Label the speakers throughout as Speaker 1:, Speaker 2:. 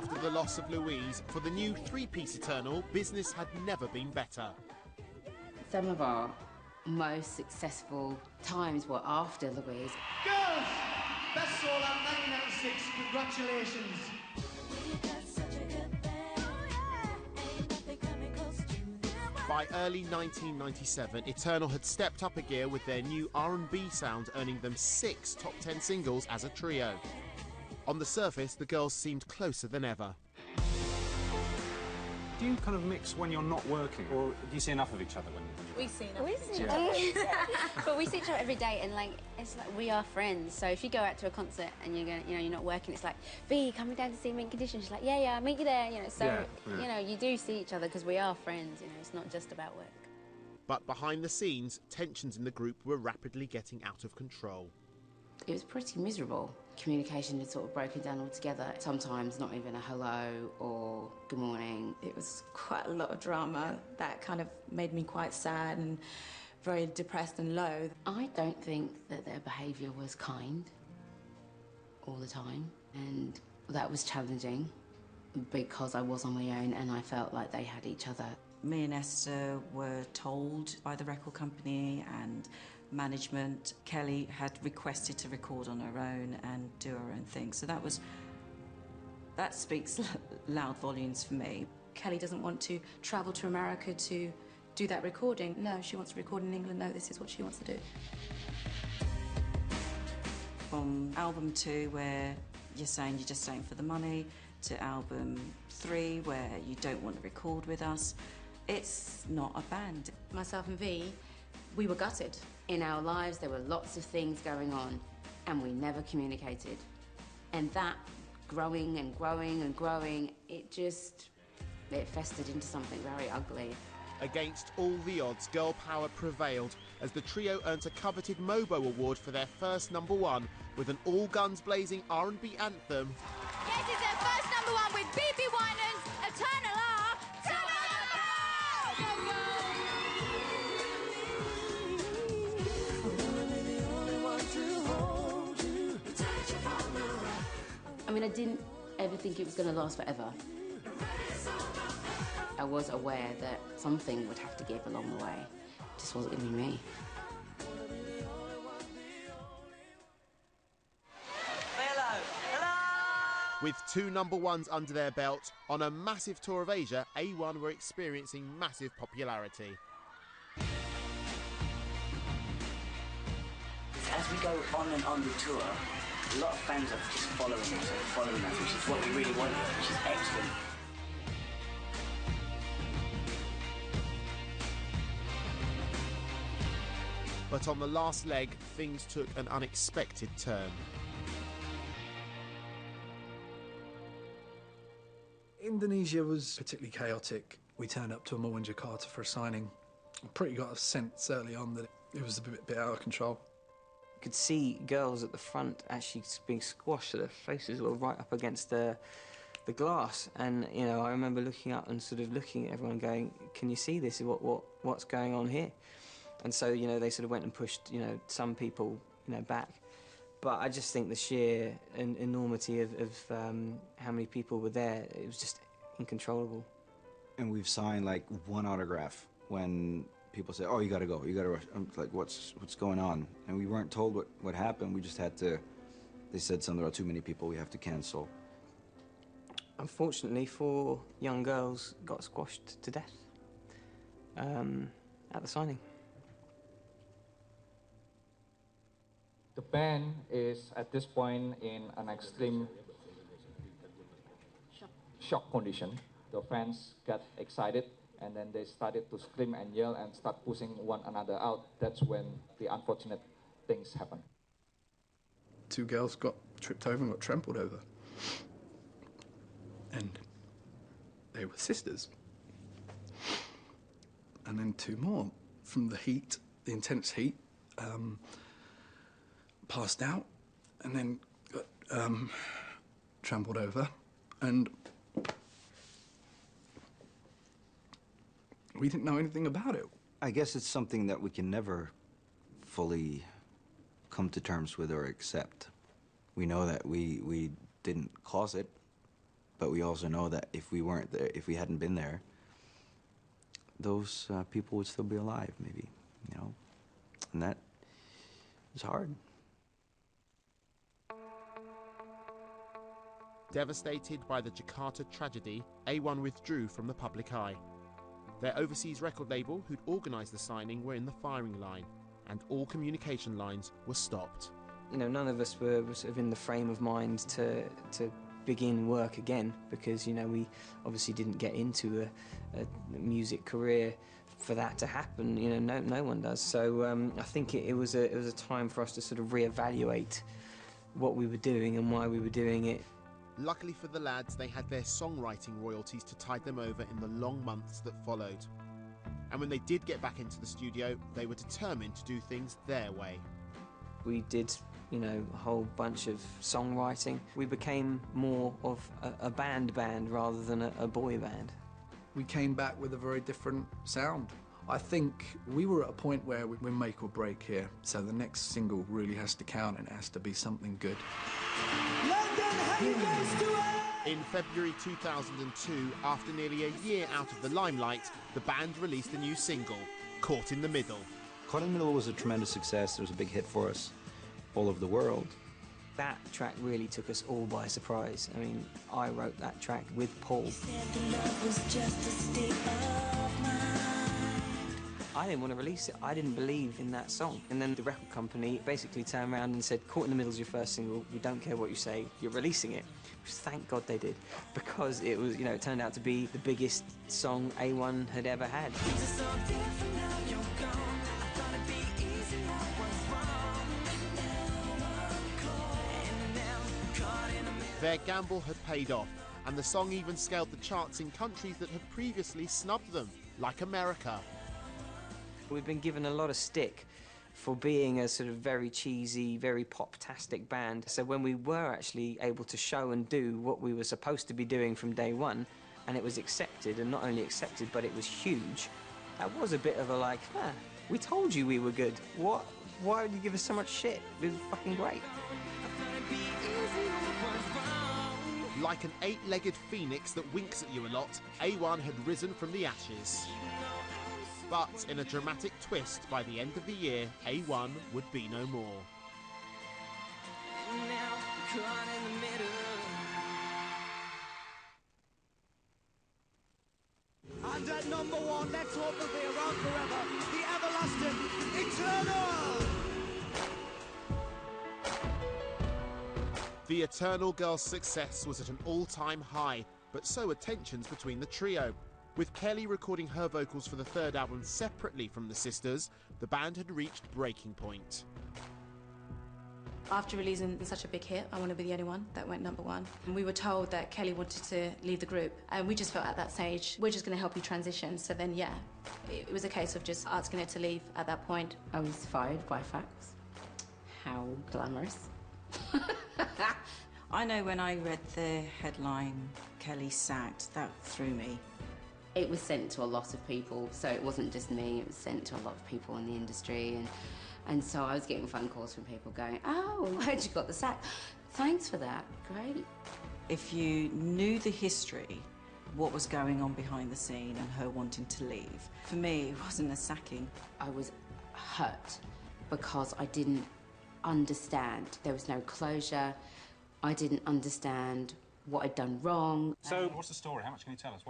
Speaker 1: After the loss of Louise, for the new three-piece Eternal, business had never been better.
Speaker 2: Some of our most successful times were after Louise.
Speaker 3: Girls, that's all at 1996. Congratulations.
Speaker 1: By early 1997, Eternal had stepped up a gear with their new R&B sound, earning them 6 top 10 singles as a trio. On the surface, the girls seemed closer than ever.
Speaker 4: Do you kind of mix when you're not working, or do you see enough of each other when you're
Speaker 5: We see enough.
Speaker 2: But we see each other every day, and it's like we are friends. So if you go out to a concert and you're not working, it's like, V, coming down to see Mint Condition. She's like, yeah, I'll meet you there. So you do see each other because we are friends. It's not just about work.
Speaker 1: But behind the scenes, tensions in the group were rapidly getting out of control.
Speaker 2: It was pretty miserable. Communication had sort of broken down altogether. Sometimes not even a hello or good morning.
Speaker 5: It was quite a lot of drama that kind of made me quite sad and very depressed and low.
Speaker 2: I don't think that their behaviour was kind all the time, and that was challenging because I was on my own and I felt like they had each other.
Speaker 6: Me and Esther were told by the record company and management. Kelly had requested to record on her own and do her own thing. So that speaks loud volumes for me.
Speaker 5: Kelly doesn't want to travel to America to do that recording. No, she wants to record in England. No, this is what she wants to do.
Speaker 6: From album 2, where you're saying you're just staying for the money, to album 3, where you don't want to record with us, it's not a band.
Speaker 5: Myself and V, we were gutted.
Speaker 2: In our lives, there were lots of things going on, and we never communicated. And that growing and growing and growing, it festered into something very ugly.
Speaker 1: Against all the odds, girl power prevailed as the trio earned a coveted Mobo Award for their first #1 with an all-guns-blazing R&B anthem.
Speaker 7: Yes, it's their first #1 with BB Winans, Eternal R.
Speaker 2: I mean, I didn't ever think it was going to last forever. I was aware that something would have to give along the way. It just wasn't going to be me.
Speaker 6: Hello! Hello!
Speaker 1: With 2 #1s under their belt, on a massive tour of Asia, A1 were experiencing massive popularity.
Speaker 8: As we go on and on the tour, a lot of fans are just following us and following us, which is what we really wanted, which is excellent.
Speaker 1: But on the last leg, things took an unexpected turn.
Speaker 9: Indonesia was particularly chaotic. We turned up to a mall in Jakarta for a signing. I pretty got a sense early on that it was a bit out of control.
Speaker 10: You could see girls at the front actually being squashed, so their faces were right up against the glass. And, I remember looking up and sort of looking at everyone going, can you see this? What's going on here? And so, they sort of went and pushed, some people, back. But I just think the sheer enormity of how many people were there, it was just uncontrollable.
Speaker 11: And we've signed, like, 1 autograph when people say, oh, you gotta go, you gotta rush. I'm like, what's going on? And we weren't told what happened. We just had to, they said something about too many people, we have to cancel.
Speaker 10: Unfortunately, 4 young girls got squashed to death at the signing.
Speaker 12: The band is, at this point, in an extreme shock condition. The fans got excited, and then they started to scream and yell and start pushing one another out. That's when the unfortunate things happened.
Speaker 9: 2 girls got tripped over and got trampled over. And they were sisters. And then 2 more, from the heat, the intense heat, passed out and then got trampled over, and we didn't know anything about it.
Speaker 11: I guess it's something that we can never fully come to terms with or accept. We know that we didn't cause it, But we also know that if we weren't there, if we hadn't been there, those people would still be alive, maybe, you know? And that is hard.
Speaker 1: Devastated by the Jakarta tragedy, A1 withdrew from the public eye. Their overseas record label, who'd organised the signing, were in the firing line, and all communication lines were stopped.
Speaker 10: You know, none of us were sort of in the frame of mind to begin work again, because, you know, we obviously didn't get into a music career for that to happen. You know, no one does. So I think it was a time for us to sort of reevaluate what we were doing and why we were doing it.
Speaker 1: Luckily for the lads, they had their songwriting royalties to tide them over in the long months that followed. And when they did get back into the studio, they were determined to do things their way.
Speaker 10: We did, you know, a whole bunch of songwriting. We became more of a band rather than a boy band.
Speaker 9: We came back with a very different sound. I think we were at a point where we make or break here, so the next single really has to count and it has to be something good.
Speaker 3: London, how you guys doing?
Speaker 1: In February 2002, after nearly a year out of the limelight, the band released a new single, Caught in the Middle.
Speaker 11: Caught in the Middle was a tremendous success. It was a big hit for us all over the world.
Speaker 10: That track really took us all by surprise. I mean, I wrote that track with Paul. I didn't want to release it. I didn't believe in that song. And then the record company basically turned around and said, Caught in the Middle is your first single. We don't care what you say. You're releasing it. Which, thank God they did, because it was, you know, it turned out to be the biggest song A1 had ever had.
Speaker 1: Their gamble had paid off, and the song even scaled the charts in countries that had previously snubbed them, like America.
Speaker 10: We've been given a lot of stick for being a sort of very cheesy, very pop-tastic band. So when we were actually able to show and do what we were supposed to be doing from day one, and it was accepted, and not only accepted, but it was huge, that was a bit of a like, we told you we were good. What? Why would you give us so much shit? It was fucking great.
Speaker 1: Like an eight-legged phoenix that winks at you a lot, A1 had risen from the ashes. But in a dramatic twist, by the end of the year, A1 would be no more.
Speaker 3: And at number one, let's hope they'll be around forever, the everlasting Eternal!
Speaker 1: The Eternal Girls' success was at an all-time high, but so were tensions between the trio. With Kelly recording her vocals for the third album separately from the sisters, the band had reached breaking point.
Speaker 5: After releasing such a big hit, I Want to Be the Only One, that went #1, and we were told that Kelly wanted to leave the group, and we just felt at that stage, we're just going to help you transition. So then, yeah, it was a case of just asking her to leave at that point.
Speaker 2: I was fired by fax. How glamorous.
Speaker 6: I know when I read the headline, Kelly sacked, that threw me.
Speaker 2: It was sent to a lot of people, so it wasn't just me, it was sent to a lot of people in the industry, and so I was getting phone calls from people going, oh, I heard you got the sack. Thanks for that, great.
Speaker 6: If you knew the history, what was going on behind the scene and her wanting to leave, for me, it wasn't a sacking.
Speaker 2: I was hurt because I didn't understand. There was no closure. I didn't understand what I'd done wrong.
Speaker 4: So, what's the story? How much can you tell us?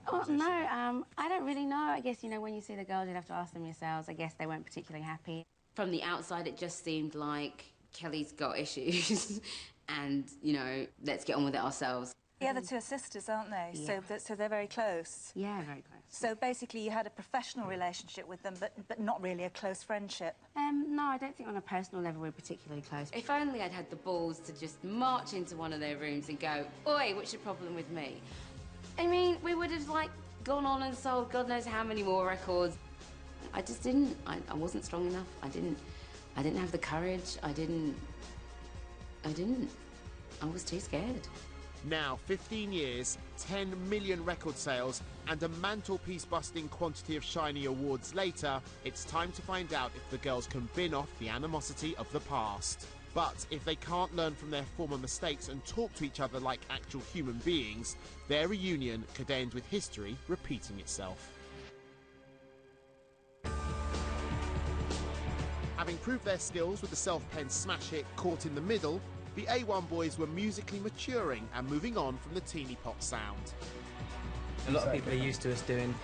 Speaker 2: I don't really know. I guess, you know, when you see the girls, you'd have to ask them yourselves. I guess they weren't particularly happy. From the outside, it just seemed like Kelly's got issues and, you know, let's get on with it ourselves.
Speaker 13: The other two are sisters, aren't they?
Speaker 2: Yeah.
Speaker 13: So they're very close.
Speaker 2: Yeah, very close.
Speaker 13: So basically you had a professional relationship with them, but not really a close friendship.
Speaker 2: No, I don't think on a personal level we're particularly close. If only I'd had the balls to just march into one of their rooms and go, oi, what's your problem with me? I mean, we would have, like, gone on and sold God knows how many more records. I just didn't. I wasn't strong enough. I didn't have the courage. I was too scared.
Speaker 1: Now, 15 years, 10 million record sales, and a mantelpiece-busting quantity of shiny awards later, it's time to find out if the girls can bin off the animosity of the past. But if they can't learn from their former mistakes and talk to each other like actual human beings, their reunion could end with history repeating itself. Having proved their skills with the self-penned smash hit Caught in the Middle, the A1 boys were musically maturing and moving on from the teeny pop sound.
Speaker 10: A lot of people are used to us doing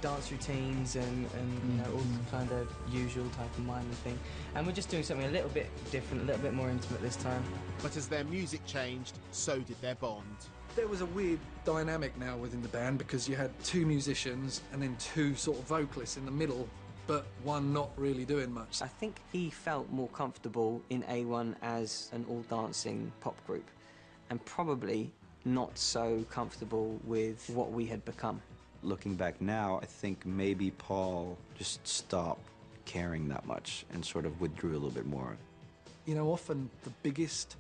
Speaker 10: dance routines and you know, all the kind of usual type of miming thing. And we're just doing something a little bit different, a little bit more intimate this time.
Speaker 1: But as their music changed, so did their bond.
Speaker 9: There was a weird dynamic now within the band because you had two musicians and then two sort of vocalists in the middle, but one not really doing much.
Speaker 10: I think he felt more comfortable in A1 as an all-dancing pop group, and probably not so comfortable with what we had become.
Speaker 11: Looking back now, I think maybe Paul just stopped caring that much and sort of withdrew a little bit more.
Speaker 9: You know, often the biggest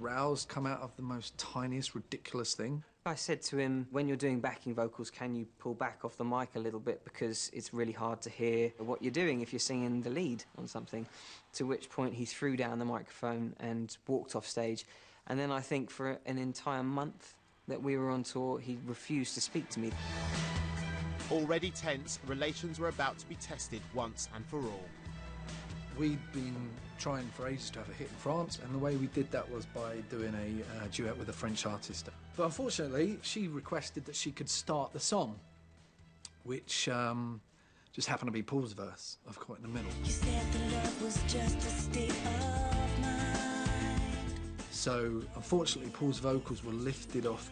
Speaker 9: rows come out of the most tiniest, ridiculous thing.
Speaker 10: I said to him, when you're doing backing vocals, can you pull back off the mic a little bit because it's really hard to hear what you're doing if you're singing the lead on something. To which point he threw down the microphone and walked off stage. And then I think for an entire month that we were on tour, he refused to speak to me.
Speaker 1: Already tense, relations were about to be tested once and for all.
Speaker 9: We'd been trying for ages to have a hit in France, and the way we did that was by doing a duet with a French artist. But unfortunately, she requested that she could start the song, which just happened to be Paul's verse of Caught in the Middle.
Speaker 14: You said the love was just a state of mind.
Speaker 9: So, unfortunately, Paul's vocals were lifted off.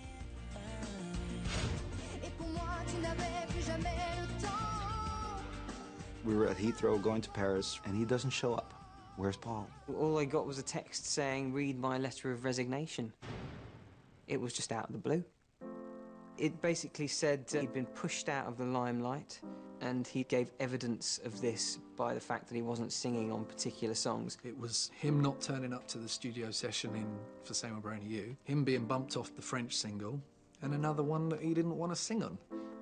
Speaker 11: We were at Heathrow going to Paris, and he doesn't show up. Where's Paul?
Speaker 10: All I got was a text saying, read my letter of resignation. It was just out of the blue. It basically said he'd been pushed out of the limelight, and he gave evidence of this by the fact that he wasn't singing on particular songs.
Speaker 9: It was him not turning up to the studio session in For Same Old Brand New You, him being bumped off the French single, and another one that he didn't want to sing on.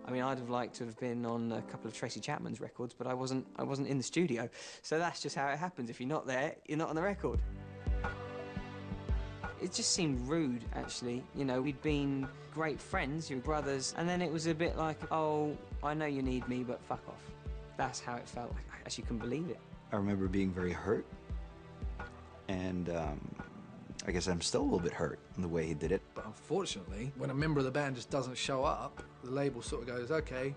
Speaker 10: I mean, I'd have liked to have been on a couple of Tracy Chapman's records, but I wasn't in the studio. So that's just how it happens. If you're not there, you're not on the record. It just seemed rude, actually. You know, we'd been great friends, your brothers, and then it was a bit like, oh, I know you need me, but fuck off. That's how it felt. I actually couldn't believe it.
Speaker 11: I remember being very hurt, and I guess I'm still a little bit hurt in the way he did it.
Speaker 9: But unfortunately, when a member of the band just doesn't show up, the label sort of goes, okay,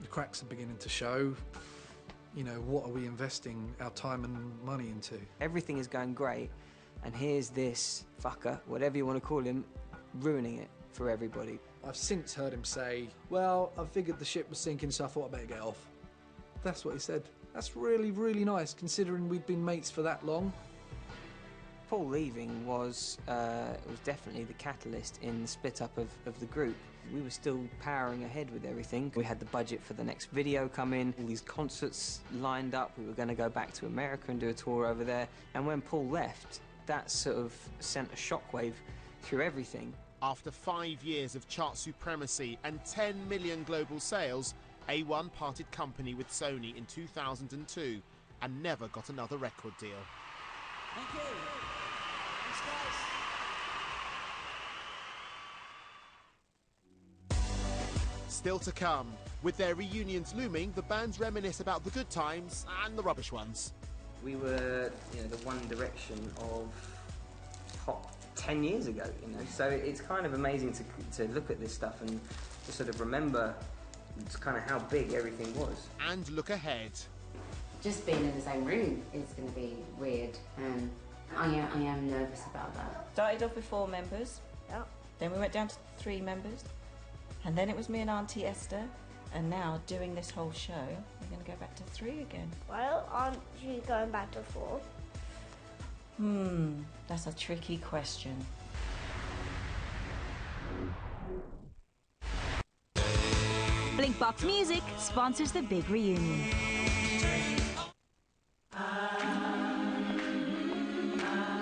Speaker 9: the cracks are beginning to show. You know, what are we investing our time and money into?
Speaker 10: Everything is going great, and here's this fucker, whatever you want to call him, ruining it for everybody.
Speaker 9: I've since heard him say, well, I figured the ship was sinking, so I thought I'd better get off. That's what he said. That's really, really nice, considering we'd been mates for that long.
Speaker 10: Paul leaving was definitely the catalyst in the split up of the group. We were still powering ahead with everything. We had the budget for the next video come in, all these concerts lined up. We were going to go back to America and do a tour over there. And when Paul left, that sort of sent a shockwave through everything.
Speaker 1: After 5 years of chart supremacy and 10 million global sales, A1 parted company with Sony in 2002 and never got another record deal.
Speaker 3: Thank you. Thanks, guys.
Speaker 1: Still to come. With their reunions looming, the bands reminisce about the good times and the rubbish ones.
Speaker 10: We were, you know, the One Direction of pop 10 years ago, you know, so it's kind of amazing to look at this stuff and to sort of remember kind of how big everything was.
Speaker 1: And look ahead.
Speaker 2: Just being in the same room is going to be weird, and I am nervous about that.
Speaker 13: Started off with 4 members.
Speaker 14: Yeah.
Speaker 13: Then we went down to 3 members. And then it was me and Auntie Esther. And now, doing this whole show, we're going to go back to 3 again.
Speaker 14: Well, aren't you going back to 4?
Speaker 13: That's a tricky question.
Speaker 7: Blinkbox Music sponsors the big reunion.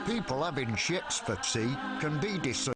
Speaker 15: People having ships for tea can be deceived.